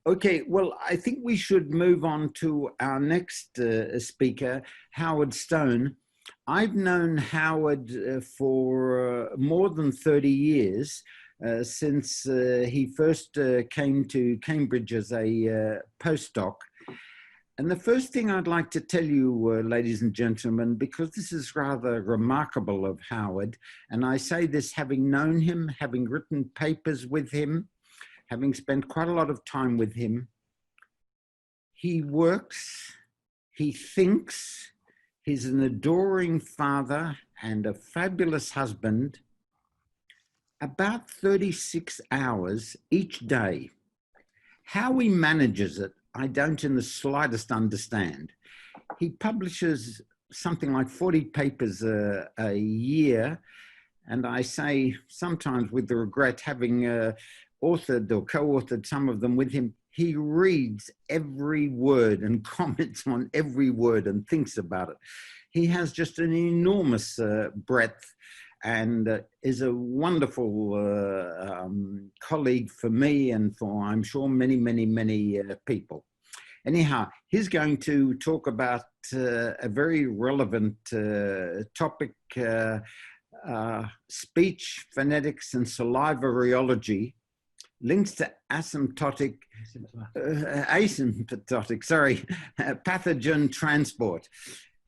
Okay, well, I think we should move on to our next speaker, Howard Stone. I've known Howard for more than 30 years, since he first came to Cambridge as a postdoc. And the first thing I'd like to tell you, ladies and gentlemen, because this is rather remarkable of Howard, and I say this having known him, having written papers with him, having spent quite a lot of time with him, he works, he thinks, he's an adoring father and a fabulous husband, about 36 hours each day. How he manages it, I don't in the slightest understand. He publishes something like 40 papers a year, and I say sometimes with the regret, having authored or co-authored some of them with him, he reads every word and comments on every word and thinks about it. He has just an enormous breadth and is a wonderful colleague for me and for, I'm sure, many, many, many people. Anyhow, he's going to talk about a very relevant topic, speech, phonetics, and saliva rheology, links to asymptomatic, pathogen transport.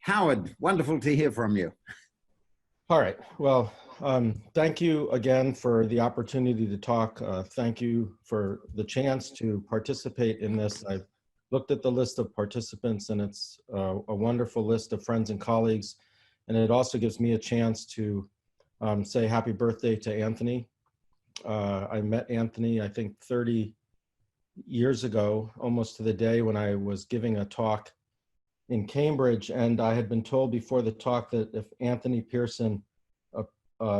Howard, wonderful to hear from you. All right. Well, thank you again for the opportunity to talk. Thank you for the chance to participate in this. I've looked at the list of participants, and it's a wonderful list of friends and colleagues. And it also gives me a chance to say happy birthday to Anthony. I met Anthony, I think 30 years ago, almost to the day, when I was giving a talk in Cambridge, and I had been told before the talk that if Anthony Pearson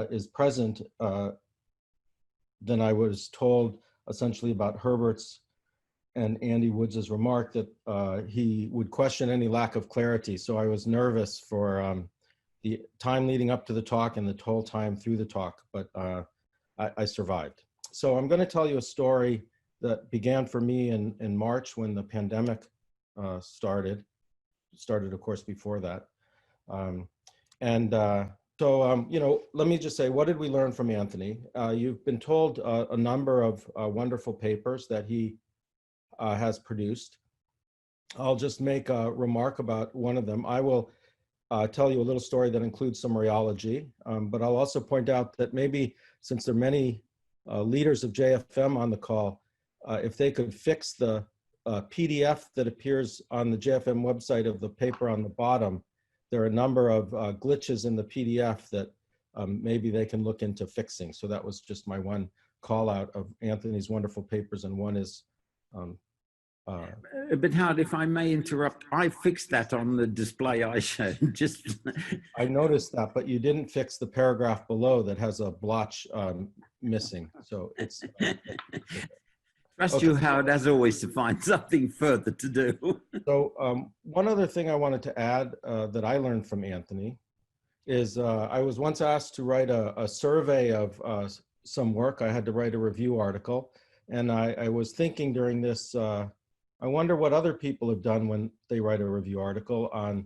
is present, then I was told essentially about Herbert's and Andy Woods's remark that he would question any lack of clarity. So I was nervous for the time leading up to the talk and the whole time through the talk, but I survived. So I'm going to tell you a story that began for me in March when the pandemic started, of course, before that. You know, let me just say, what did we learn from Anthony? You've been told a number of wonderful papers that he has produced. I'll just make a remark about one of them. I will tell you a little story that includes some rheology, but I'll also point out that maybe, since there are many leaders of JFM on the call, if they could fix the PDF that appears on the JFM website of the paper on the bottom, there are a number of glitches in the PDF that maybe they can look into fixing. So that was just my one call out of Anthony's wonderful papers, and one is but Howard, if I may interrupt, I fixed that on the display I showed. Just I noticed that, but you didn't fix the paragraph below that has a blotch missing. So it's trust okay. You, Howard, as always, to find something further to do. So one other thing I wanted to add that I learned from Anthony is I was once asked to write a survey of some work. I had to write a review article, and I was thinking during this, I wonder what other people have done when they write a review article on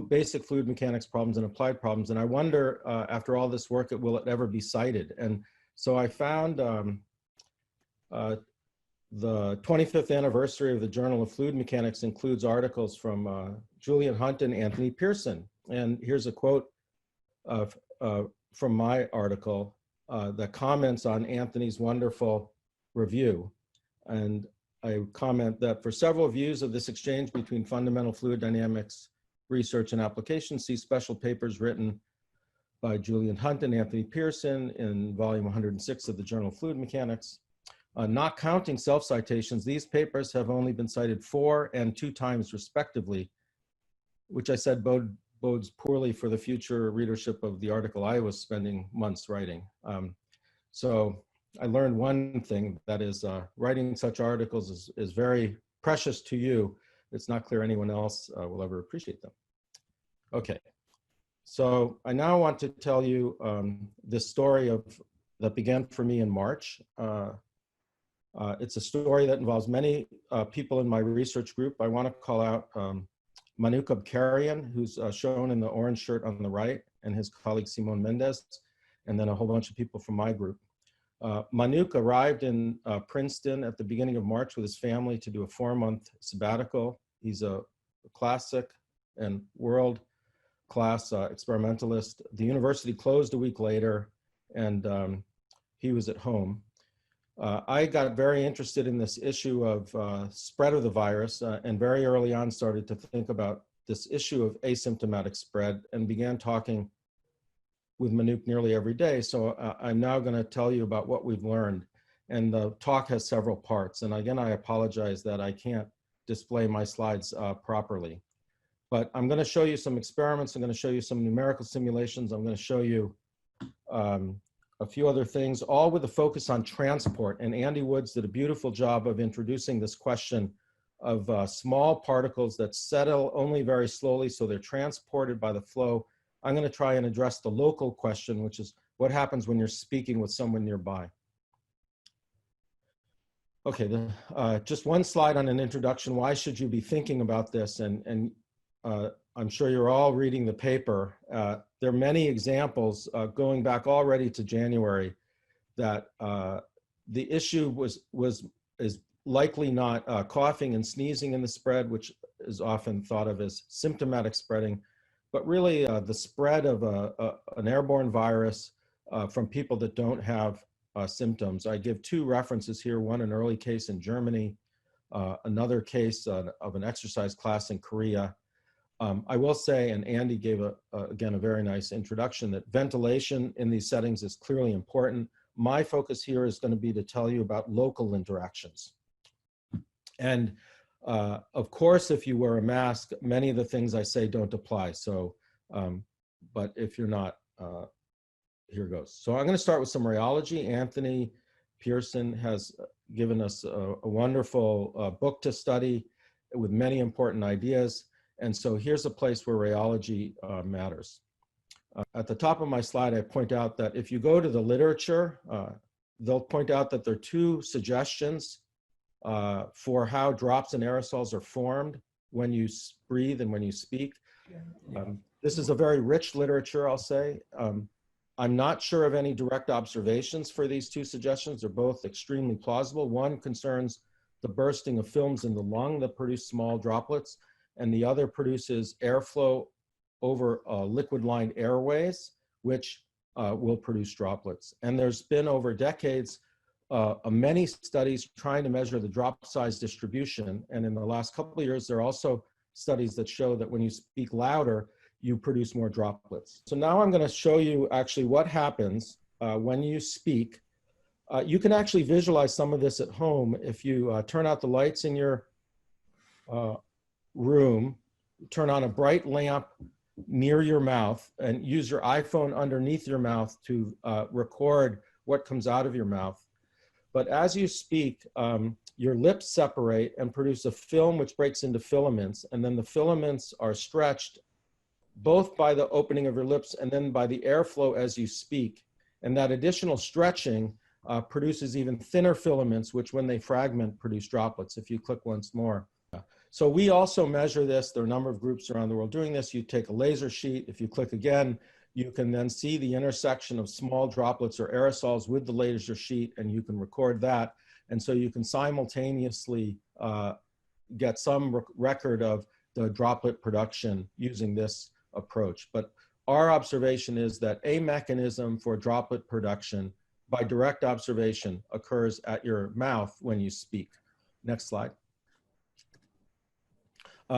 basic fluid mechanics problems and applied problems. And I wonder, after all this work, will it ever be cited? And so I found the 25th anniversary of the Journal of Fluid Mechanics includes articles from Julian Hunt and Anthony Pearson. And here's a quote from my article that comments on Anthony's wonderful review. And I comment that for several views of this exchange between fundamental fluid dynamics research and application, see special papers written by Julian Hunt and Anthony Pearson in volume 106 of the Journal of Fluid Mechanics. Not counting self-citations, these papers have only been cited 4 and 2 times respectively, which I said bodes poorly for the future readership of the article I was spending months writing. So I learned one thing, that is writing such articles is very precious to you. It's not clear anyone else will ever appreciate them. Okay, so I now want to tell you this story that began for me in March. It's a story that involves many people in my research group. I want to call out Manuka Abkarian, who's shown in the orange shirt on the right, and his colleague Simon Mendez, and then a whole bunch of people from my group. Manuk arrived in Princeton at the beginning of March with his family to do a 4-month sabbatical. He's a classic and world-class experimentalist. The university closed a week later, and he was at home. I got very interested in this issue of spread of the virus, and very early on started to think about this issue of asymptomatic spread, and began talking with Manuk nearly every day. So I'm now going to tell you about what we've learned. And the talk has several parts. And again, I apologize that I can't display my slides properly. But I'm going to show you some experiments. I'm going to show you some numerical simulations. I'm going to show you a few other things, all with a focus on transport. And Andy Woods did a beautiful job of introducing this question of small particles that settle only very slowly, so they're transported by the flow. I'm going to try and address the local question, which is what happens when you're speaking with someone nearby. Okay, just one slide on an introduction. Why should you be thinking about this? And I'm sure you're all reading the paper. There are many examples going back already to January that the issue is likely not coughing and sneezing in the spread, which is often thought of as symptomatic spreading, but really the spread of an airborne virus from people that don't have symptoms. I give 2 references here, one an early case in Germany, another case of an exercise class in Korea. I will say, and Andy gave, again, a very nice introduction, that ventilation in these settings is clearly important. My focus here is going to be to tell you about local interactions. And of course, if you wear a mask, many of the things I say don't apply. So, but if you're not, here goes. So I'm going to start with some rheology. Anthony Pearson has given us a wonderful book to study with many important ideas. And so here's a place where rheology matters. At the top of my slide, I point out that if you go to the literature, they'll point out that there are 2 suggestions for how drops and aerosols are formed when you breathe and when you speak. This is a very rich literature, I'll say. I'm not sure of any direct observations for these 2 suggestions. They're both extremely plausible. One concerns the bursting of films in the lung that produce small droplets, and the other produces airflow over liquid-lined airways, which will produce droplets. And there's been over decades many studies trying to measure the drop size distribution. And in the last couple of years, there are also studies that show that when you speak louder, you produce more droplets. So now I'm going to show you actually what happens when you speak. You can actually visualize some of this at home if you turn out the lights in your room, turn on a bright lamp near your mouth, and use your iPhone underneath your mouth to record what comes out of your mouth. But as you speak, your lips separate and produce a film which breaks into filaments, and then the filaments are stretched both by the opening of your lips and then by the airflow as you speak. And that additional stretching produces even thinner filaments, which when they fragment produce droplets. If you click once more. So we also measure this. There are a number of groups around the world doing this. You take a laser sheet. If you click again, you can then see the intersection of small droplets or aerosols with the laser sheet, and you can record that. And so you can simultaneously get some record of the droplet production using this approach. But our observation is that a mechanism for droplet production by direct observation occurs at your mouth when you speak. Next slide.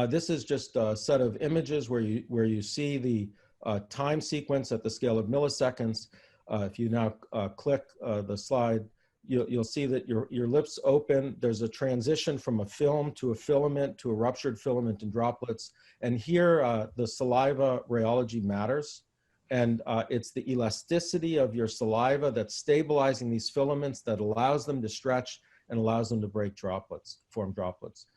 This is just a set of images where you see the time sequence at the scale of milliseconds. If you now click the slide, you'll see that your lips open. There's a transition from a film to a filament to a ruptured filament and droplets. And here, the saliva rheology matters. And it's the elasticity of your saliva that's stabilizing these filaments that allows them to stretch and allows them to break droplets, form droplets.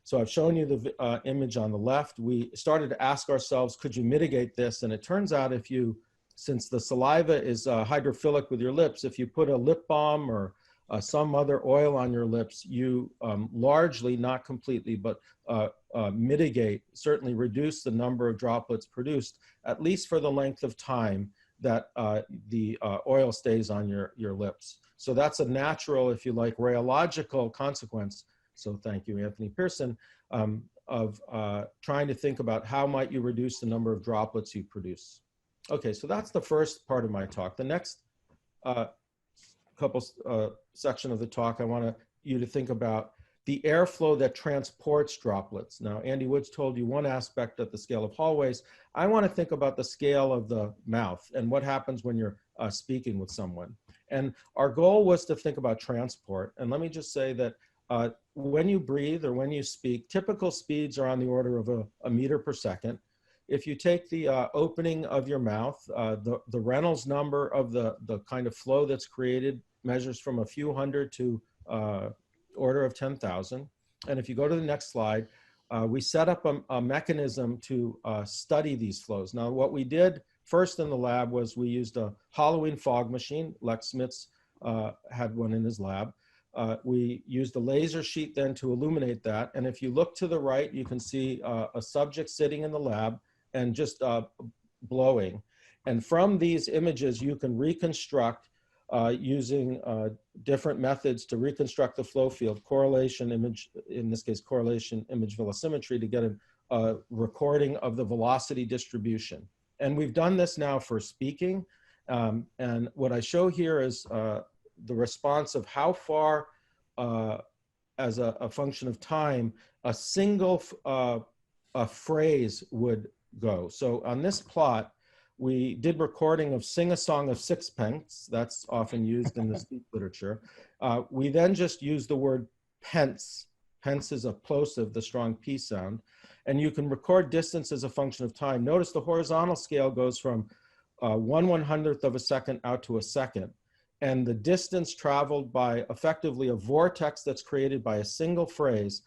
So I've shown you the image on the left. We started to ask ourselves, could you mitigate this? And it turns out if you, since the saliva is hydrophilic with your lips, if you put a lip balm or some other oil on your lips, you largely, not completely, but mitigate, certainly reduce the number of droplets produced, at least for the length of time that the oil stays on your lips. So that's a natural, if you like, rheological consequence. So thank you, Anthony Pearson, of trying to think about how might you reduce the number of droplets you produce. Okay, so that's the first part of my talk. The next section of the talk, I want you to think about the airflow that transports droplets. Now, Andy Woods told you one aspect at the scale of hallways. I want to think about the scale of the mouth and what happens when you're speaking with someone. And our goal was to think about transport. And let me just say that when you breathe or when you speak, typical speeds are on the order of a meter per second. If you take the opening of your mouth, the Reynolds number of the kind of flow that's created measures from a few hundred to order of 10,000. And if you go to the next slide, we set up a mechanism to study these flows. Now, what we did first in the lab was we used a Halloween fog machine. Lex Smits had one in his lab. We used a laser sheet then to illuminate that. And if you look to the right, you can see a subject sitting in the lab and just blowing. And from these images, you can reconstruct using different methods to reconstruct the flow field, correlation image, in this case, correlation image velocimetry, to get a recording of the velocity distribution. And we've done this now for speaking. And what I show here is the response of how far, as a function of time, a single a phrase would go. So on this plot, we did recording of Sing a Song of Sixpence. That's often used in the speech literature. We then just use the word pence. Pence is a plosive, the strong P sound. And you can record distance as a function of time. Notice the horizontal scale goes from 1/100th of a second out to a second. And the distance traveled by effectively a vortex that's created by a single phrase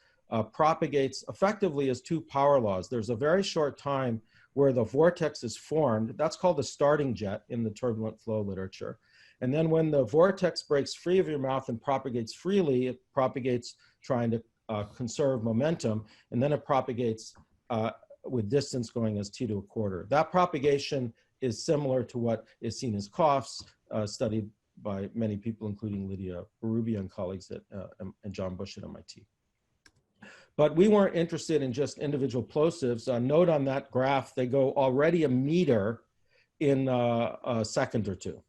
propagates effectively as two power laws. There's a very short time where the vortex is formed. That's called the starting jet in the turbulent flow literature. And then when the vortex breaks free of your mouth and propagates freely, it propagates trying to conserve momentum, and then it propagates with distance going as t to a quarter. That propagation is similar to what is seen as coughs, studied by many people, including Lydia Berubia and colleagues and John Bush at MIT. But we weren't interested in just individual plosives. Note on that graph, they go already a meter in a second or two.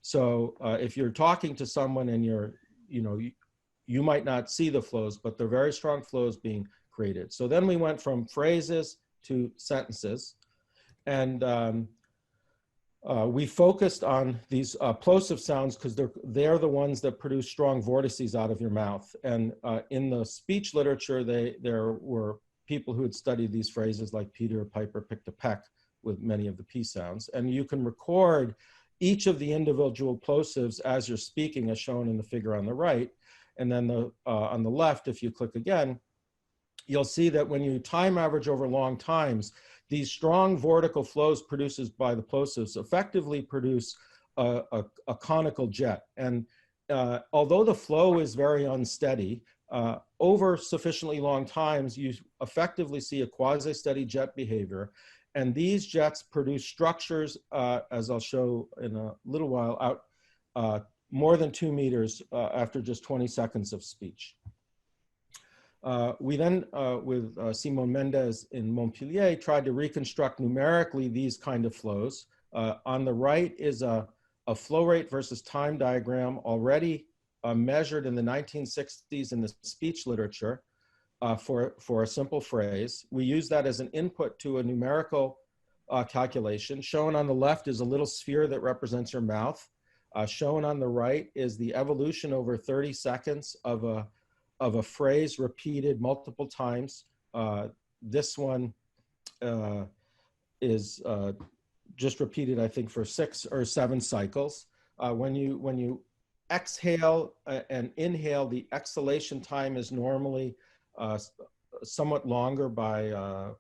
So if you're talking to someone and you might not see the flows, but they're very strong flows being created. So then we went from phrases to sentences. And we focused on these plosive sounds because they're the ones that produce strong vortices out of your mouth. And in the speech literature, there were people who had studied these phrases like Peter Piper picked a peck with many of the P sounds. And you can record each of the individual plosives as you're speaking, as shown in the figure on the right. And then on the left, if you click again, you'll see that when you time average over long times, these strong vortical flows produced by the plosives effectively produce a conical jet. And although the flow is very unsteady, over sufficiently long times, you effectively see a quasi-steady jet behavior. And these jets produce structures, as I'll show in a little while, out more than 2 meters after just 20 seconds of speech. We then, with Simon Mendez in Montpellier, tried to reconstruct numerically these kind of flows. On the right is a flow rate versus time diagram already measured in the 1960s in the speech literature for a simple phrase. We use that as an input to a numerical calculation. Shown on the left is a little sphere that represents your mouth. Shown on the right is the evolution over 30 seconds of a phrase repeated multiple times. This one is just repeated, I think, for 6 or 7 cycles. When you exhale and inhale, the exhalation time is normally somewhat longer by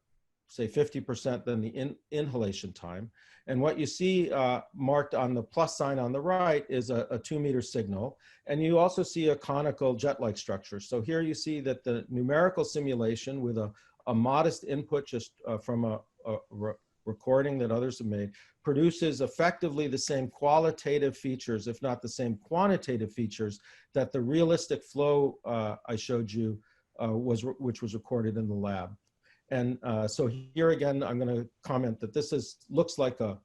say 50% than the inhalation time. And what you see marked on the plus sign on the right is a 2-meter signal. And you also see a conical jet-like structure. So here you see that the numerical simulation with a modest input just from a recording that others have made produces effectively the same qualitative features, if not the same quantitative features, that the realistic flow I showed you which was recorded in the lab. And so here again, I'm going to comment that this looks like a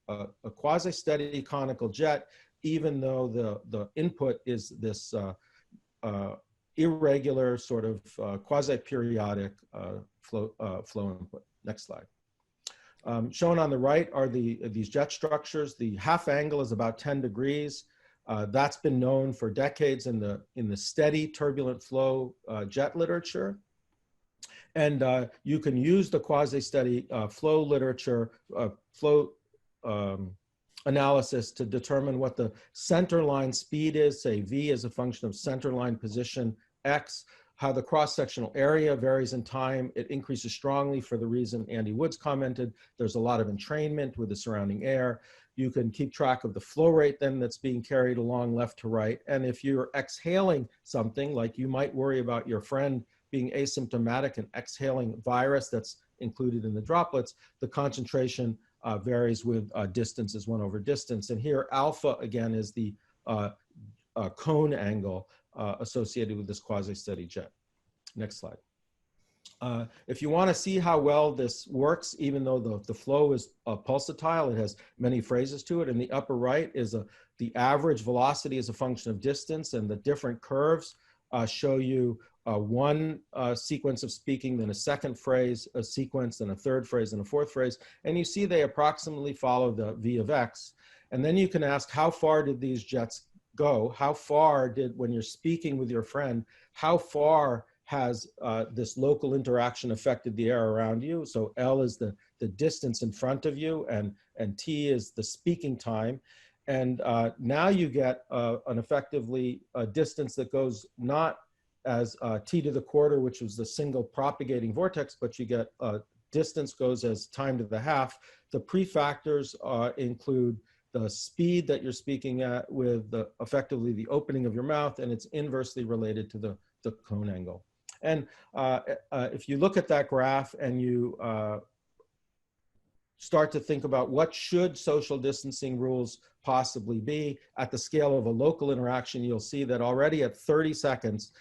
quasi-steady conical jet, even though the input is this irregular sort of quasi-periodic flow input. Next slide. Shown on the right are these jet structures. The half angle is about 10 degrees. That's been known for decades in the steady turbulent flow jet literature. And you can use the quasi-steady flow literature, flow analysis to determine what the center line speed is, say V is a function of center line position X, how the cross-sectional area varies in time. It increases strongly for the reason Andy Woods commented. There's a lot of entrainment with the surrounding air. You can keep track of the flow rate then that's being carried along left to right. And if you're exhaling something, like you might worry about your friend being asymptomatic and exhaling virus that's included in the droplets, the concentration varies with distance as 1 over distance. And here alpha again is the cone angle associated with this quasi-steady jet. Next slide. If you want to see how well this works, even though the flow is pulsatile, it has many phases to it. In the upper right is the average velocity as a function of distance, and the different curves show you one sequence of speaking, then a second phrase, a sequence, then a third phrase, and a fourth phrase. And you see they approximately follow the V of X. And then you can ask, how far did these jets go? How far did, when you're speaking with your friend, how far has this local interaction affected the air around you? So L is the distance in front of you, and T is the speaking time. And now you get an effectively distance that goes not as T to the quarter, which was the single propagating vortex, but you get distance goes as time to the half. The prefactors include the speed that you're speaking at with effectively the opening of your mouth, and it's inversely related to the cone angle. And if you look at that graph and you start to think about what should social distancing rules possibly be at the scale of a local interaction, you'll see that already at 30 seconds,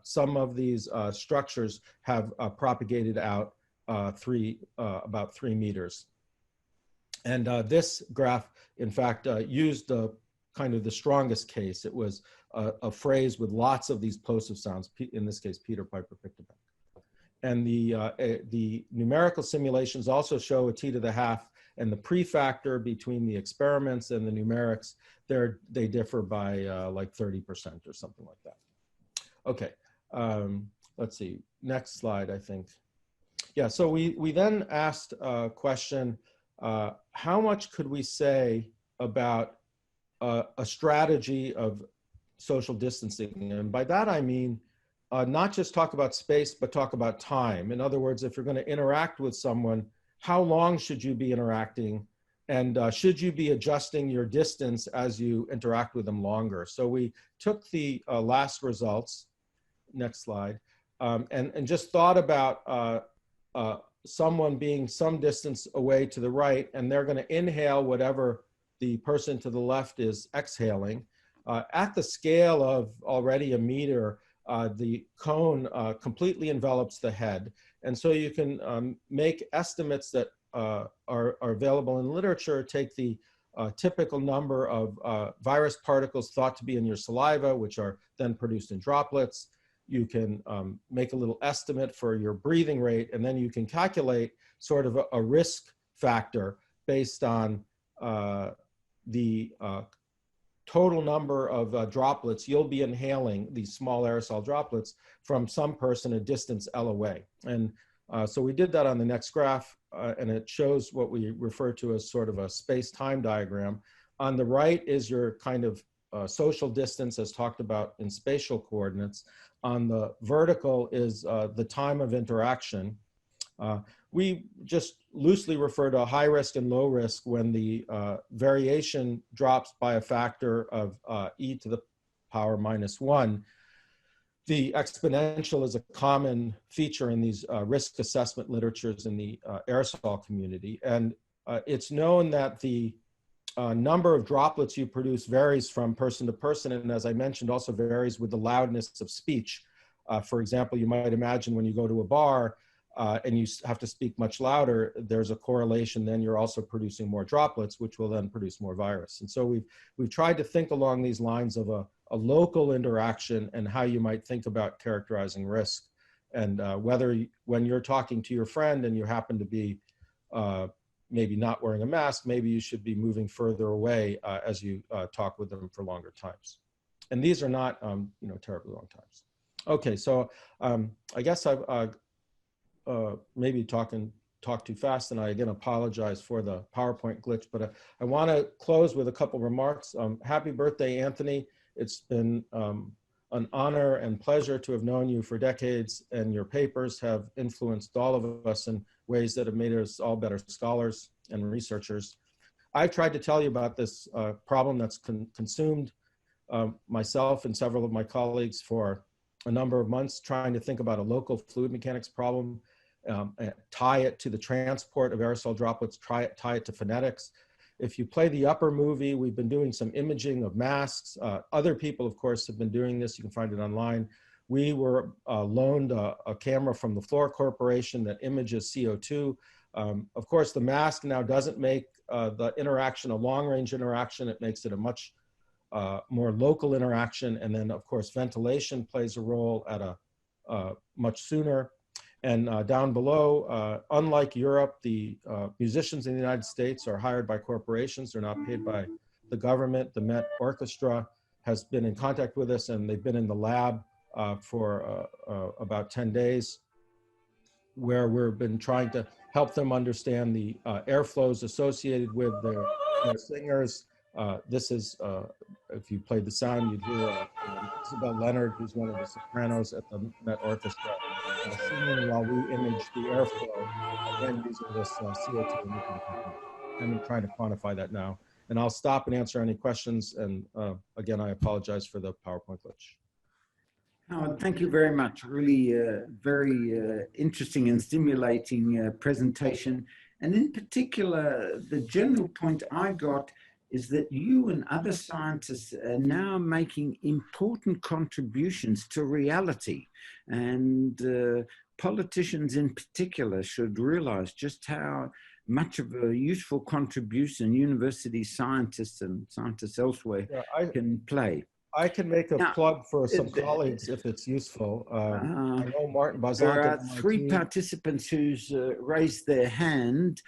some of these structures have propagated out about 3 meters. And this graph, in fact, used kind of the strongest case. It was a phrase with lots of these plosive sounds. In this case, Peter Piper picked it up. And the numerical simulations also show a T to the half, and the prefactor between the experiments and the numerics, they differ by like 30% or something like that. Okay, let's see, next slide, I think. Yeah, so we then asked a question, how much could we say about a strategy of social distancing? And by that I mean, not just talk about space, but talk about time. In other words, if you're going to interact with someone, how long should you be interacting? And should you be adjusting your distance as you interact with them longer? So we took the last results, next slide, and just thought about someone being some distance away to the right, and they're going to inhale whatever the person to the left is exhaling. At the scale of already a meter, the cone completely envelops the head. And so you can make estimates that are available in literature, take the typical number of virus particles thought to be in your saliva, which are then produced in droplets. You can make a little estimate for your breathing rate, and then you can calculate sort of a risk factor based on the total number of droplets you'll be inhaling, these small aerosol droplets, from some person a distance L away. And so we did that on the next graph, and it shows what we refer to as sort of a space-time diagram. On the right is your kind of social distance as talked about in spatial coordinates. On the vertical is the time of interaction. we just loosely refer to high risk and low risk when the variation drops by a factor of e to the power -1. The exponential is a common feature in these risk assessment literatures in the aerosol community. And it's known that the number of droplets you produce varies from person to person, and as I mentioned, also varies with the loudness of speech. For example, you might imagine when you go to a bar and you have to speak much louder, there's a correlation, then you're also producing more droplets, which will then produce more virus. And so we've tried to think along these lines of a local interaction and how you might think about characterizing risk. And whether when you're talking to your friend and you happen to be maybe not wearing a mask, maybe you should be moving further away as you talk with them for longer times. And these are not, you know, terribly long times. Okay, so I guess I've maybe talk too fast, and I again apologize for the PowerPoint glitch, but I want to close with a couple remarks. Happy birthday, Anthony. It's been an honor and pleasure to have known you for decades, and your papers have influenced all of us in ways that have made us all better scholars and researchers. I've tried to tell you about this problem that's consumed myself and several of my colleagues for a number of months, trying to think about a local fluid mechanics problem, tie it to the transport of aerosol droplets, tie it to phonetics. If you play the upper movie, we've been doing some imaging of masks. Other people, of course, have been doing this. You can find it online. We were loaned a camera from the Fluor Corporation that images CO2. Of course, the mask now doesn't make the interaction a long-range interaction. It makes it a much more local interaction. And then, of course, ventilation plays a role at a much sooner. And down below, unlike Europe, the musicians in the United States are hired by corporations. They're not paid by the government. The Met Orchestra has been in contact with us, and they've been in the lab for about 10 days, where we've been trying to help them understand the airflows associated with their singers. This is, if you played the sound, you'd hear Isabel Leonard, who's one of the sopranos at the Met Orchestra, singing while we image the airflow, then using this CO2 imaging technique. I'm trying to quantify that now. And I'll stop and answer any questions. And again, I apologize for the PowerPoint glitch. Howard, thank you very much. Really very interesting and stimulating presentation. And in particular, the general point I got is that you and other scientists are now making important contributions to reality. And politicians in particular should realize just how much of a useful contribution university scientists and scientists elsewhere can play. I can make a plug for some colleagues if it's useful. I know Martin Bazant. There are three participants who's raised their hand.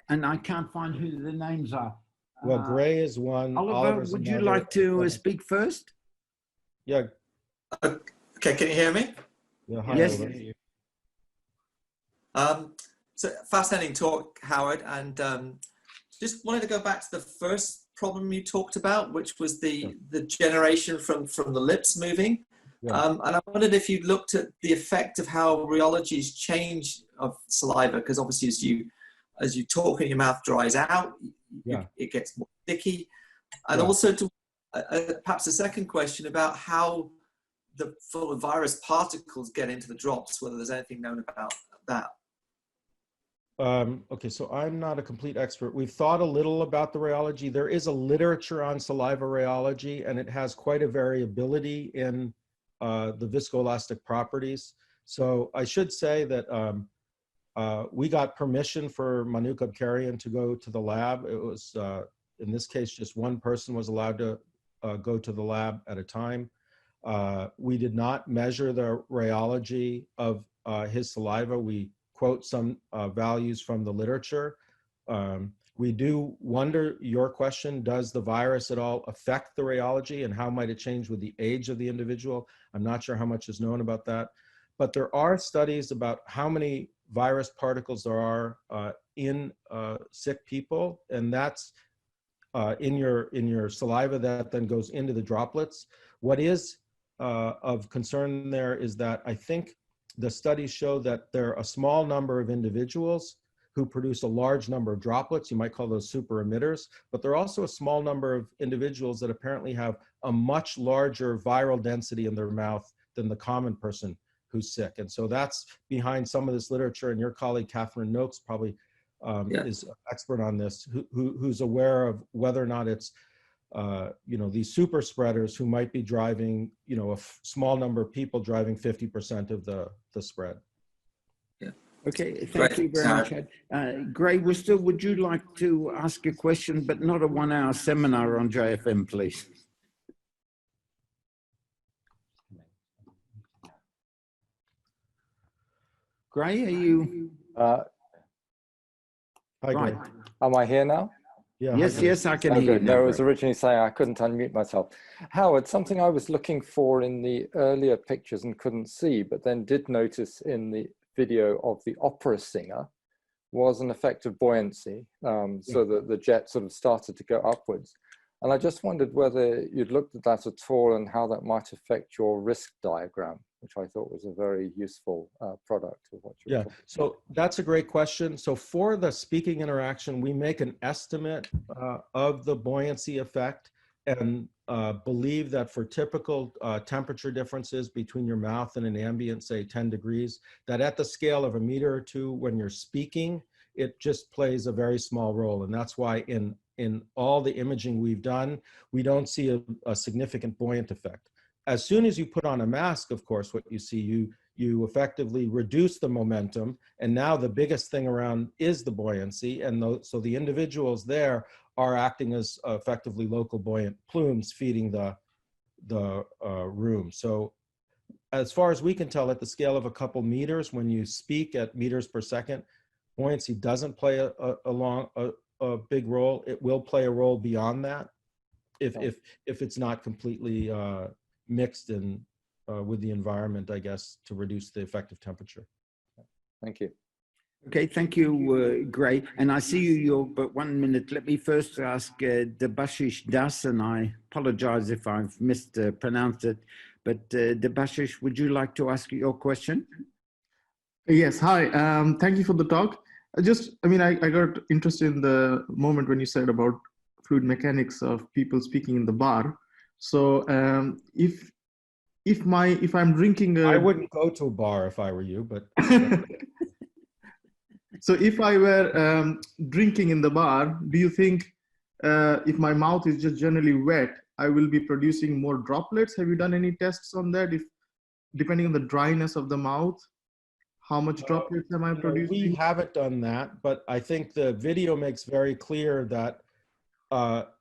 And I can't find who the names are. Well, Gray is one. Oliver, would you like to speak first? Yeah. Okay, can you hear me? Yeah, hi, yes. So fascinating talk, Howard, and just wanted to go back to the first problem you talked about, which was the generation from the lips moving. Yeah. And I wondered if you looked at the effect of how rheology's change of saliva, because obviously as you talk and your mouth dries out, it gets more sticky. And also to perhaps a second question about how the full of virus particles get into the drops, whether there's anything known about that. Okay, so I'm not a complete expert. We've thought a little about the rheology. There is a literature on saliva rheology, and it has quite a variability in the viscoelastic properties. So I should say that we got permission for Manu Kabkarian to go to the lab. It was, in this case, just one person was allowed to go to the lab at a time. We did not measure the rheology of his saliva. We quote some values from the literature. We do wonder, your question, does the virus at all affect the rheology and how might it change with the age of the individual? I'm not sure how much is known about that, but there are studies about how many virus particles there are in sick people, and that's in your saliva that then goes into the droplets. What is of concern there is that I think the studies show that there are a small number of individuals who produce a large number of droplets. You might call those super emitters, but there are also a small number of individuals that apparently have a much larger viral density in their mouth than the common person who's sick. And so that's behind some of this literature, and your colleague Catherine Noakes probably is an expert on this, who's aware of whether or not it's these super spreaders who might be driving, a small number of people driving 50% of the spread. Yeah. Okay, thank you very much, Ed. Gray Worcester, would you like to ask a question, but not a 1-hour seminar on JFM, please? Gray, are you? Hi, Right. Gray. Am I here now? Yeah. Yes, I can hear you Good. now. No, I was originally saying I couldn't unmute myself. Howard, something I was looking for in the earlier pictures and couldn't see, but then did notice in the video of the opera singer, was an effect of buoyancy, so that the jet sort of started to go upwards. And I just wondered whether you'd looked at that at all and how that might affect your risk diagram, which I thought was a very useful product of what you're talking about. So that's a great question. So for the speaking interaction, we make an estimate of the buoyancy effect and believe that for typical temperature differences between your mouth and an ambient, say 10 degrees, that at the scale of 1 meter or 2, when you're speaking, it just plays a very small role. And that's why in all the imaging we've done, we don't see a significant buoyant effect. As soon as you put on a mask, of course, what you see, you effectively reduce the momentum. And now the biggest thing around is the buoyancy. And so the individuals there are acting as effectively local buoyant plumes feeding the room. So as far as we can tell, at the scale of a couple meters, when you speak at meters per second, buoyancy doesn't play a big role. It will play a role beyond that if it's not completely mixed in with the environment, I guess, to reduce the effective temperature. Thank you. Okay, thank you, Gray. And I see you're but 1 minute. Let me first ask Debashish Das, and I apologize if I've mispronounced it, but Debashish, would you like to ask your question? Yes, hi. Thank you for the talk. I got interested in the moment when you said about fluid mechanics of people speaking in the bar. So if I'm drinking I wouldn't go to a bar if I were you, but so if I were drinking in the bar, do you think if my mouth is just generally wet, I will be producing more droplets? Have you done any tests on that? If depending on the dryness of the mouth, how much droplets am I producing? We haven't done that, but I think the video makes very clear that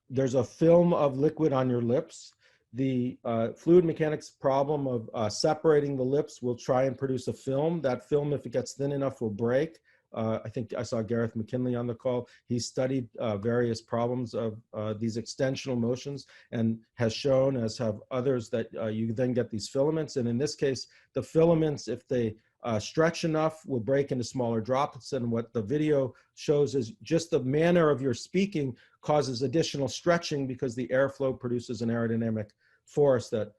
there's a film of liquid on your lips. The fluid mechanics problem of separating the lips will try and produce a film. That film, if it gets thin enough, will break. I think I saw Gareth McKinley on the call. He studied various problems of these extensional motions and has shown, as have others, that you then get these filaments. And in this case, the filaments, if they stretch enough, will break into smaller droplets. And what the video shows is just the manner of your speaking causes additional stretching because the airflow produces an aerodynamic force that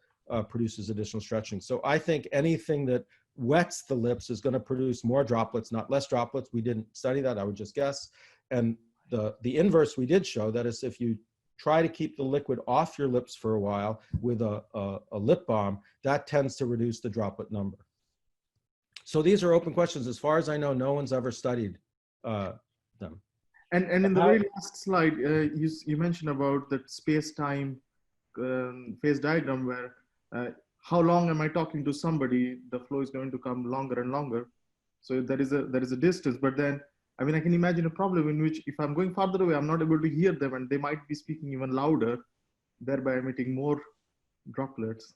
produces additional stretching. So I think anything that wets the lips is going to produce more droplets, not less droplets. We didn't study that, I would just guess. And the inverse we did show, that is, if you try to keep the liquid off your lips for a while with a lip balm, that tends to reduce the droplet number. So these are open questions. As far as I know, no one's ever studied them. And in the very last slide, you mentioned about that space-time phase diagram where how long am I talking to somebody? The flow is going to come longer and longer. So there is a distance, but then, I mean, I can imagine a problem in which if I'm going farther away, I'm not able to hear them and they might be speaking even louder, thereby emitting more droplets.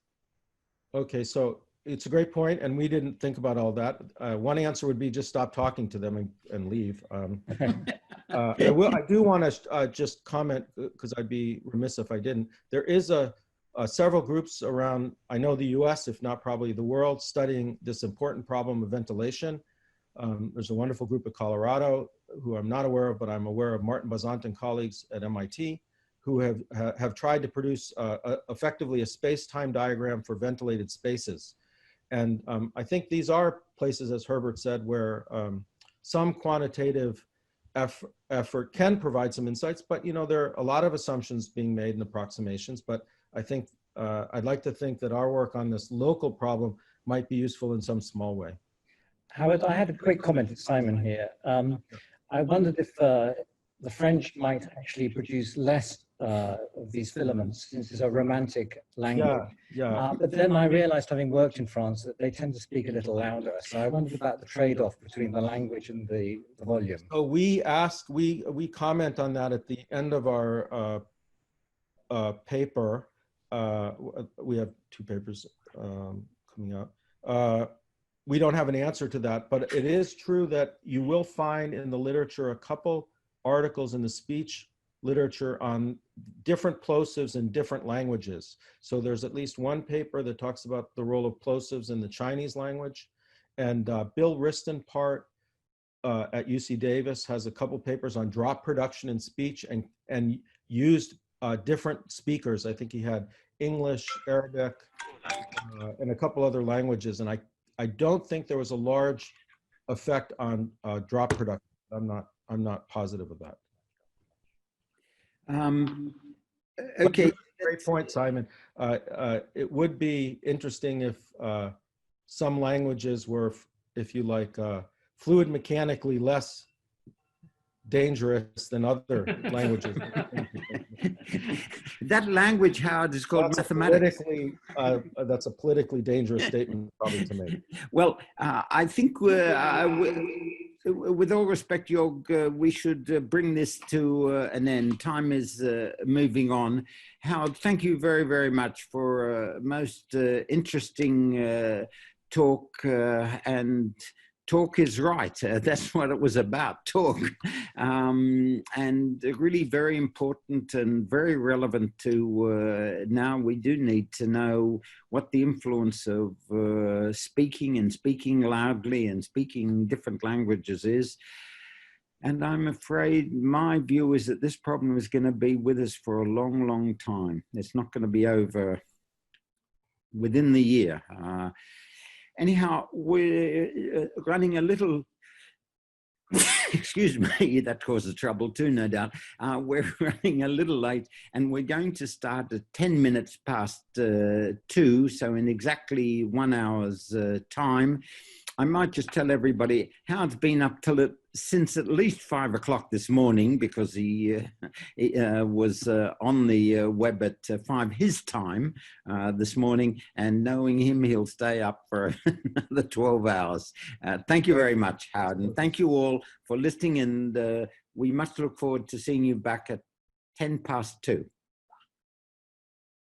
Okay, so it's a great point, and we didn't think about all that. One answer would be just stop talking to them and leave. I do want to just comment, because I'd be remiss if I didn't. There is several groups around, I know the US, if not probably the world, studying this important problem of ventilation. There's a wonderful group at Colorado, who I'm not aware of, but I'm aware of Martin Bazant and colleagues at MIT, who have tried to produce effectively a space-time diagram for ventilated spaces. And I think these are places, as Herbert said, where some quantitative effort can provide some insights, but there are a lot of assumptions being made in approximations. But I think I'd like to think that our work on this local problem might be useful in some small way. Howard, I had a quick comment. It's Simon here. I wondered if the French might actually produce less of these filaments, since it's a romantic language. But then I realized, having worked in France, that they tend to speak a little louder. So I wondered about the trade-off between the language and the volume. So we comment on that at the end of our paper. We have 2 papers coming up. We don't have an answer to that, but it is true that you will find in the literature a couple articles in the speech literature on different plosives in different languages. So there's at least one paper that talks about the role of plosives in the Chinese language. And Bill Ristenpart at UC Davis has a couple papers on drop production in speech and used different speakers. I think he had English, Arabic, and a couple other languages. And I don't think there was a large effect on drop production. I'm not positive of that. Okay. Great point, Simon. It would be interesting if some languages were, if you like, fluid mechanically less dangerous than other languages. That language, Howard, is called mathematics. That's a politically dangerous statement probably to make. Well, I think with all respect, Jorg, we should bring this to an end. Time is moving on. Howard, thank you very, very much for a most interesting talk, and talk is right. That's what it was about, talk. And really very important and very relevant to now we do need to know what the influence of speaking and speaking loudly and speaking different languages is. And I'm afraid my view is that this problem is going to be with us for a long, long time. It's not going to be over within the year. Anyhow, we're running a little, excuse me, that causes trouble too, no doubt. We're running a little late, and we're going to start at 10 minutes past 2, so in exactly 1 hour's time. I might just tell everybody Howard's been up till since at least 5 o'clock this morning, because he was on the web at 5 his time this morning, and knowing him, he'll stay up for another 12 hours. Thank you very much, Howard, and thank you all for listening, and we must look forward to seeing you back at 10 past 2.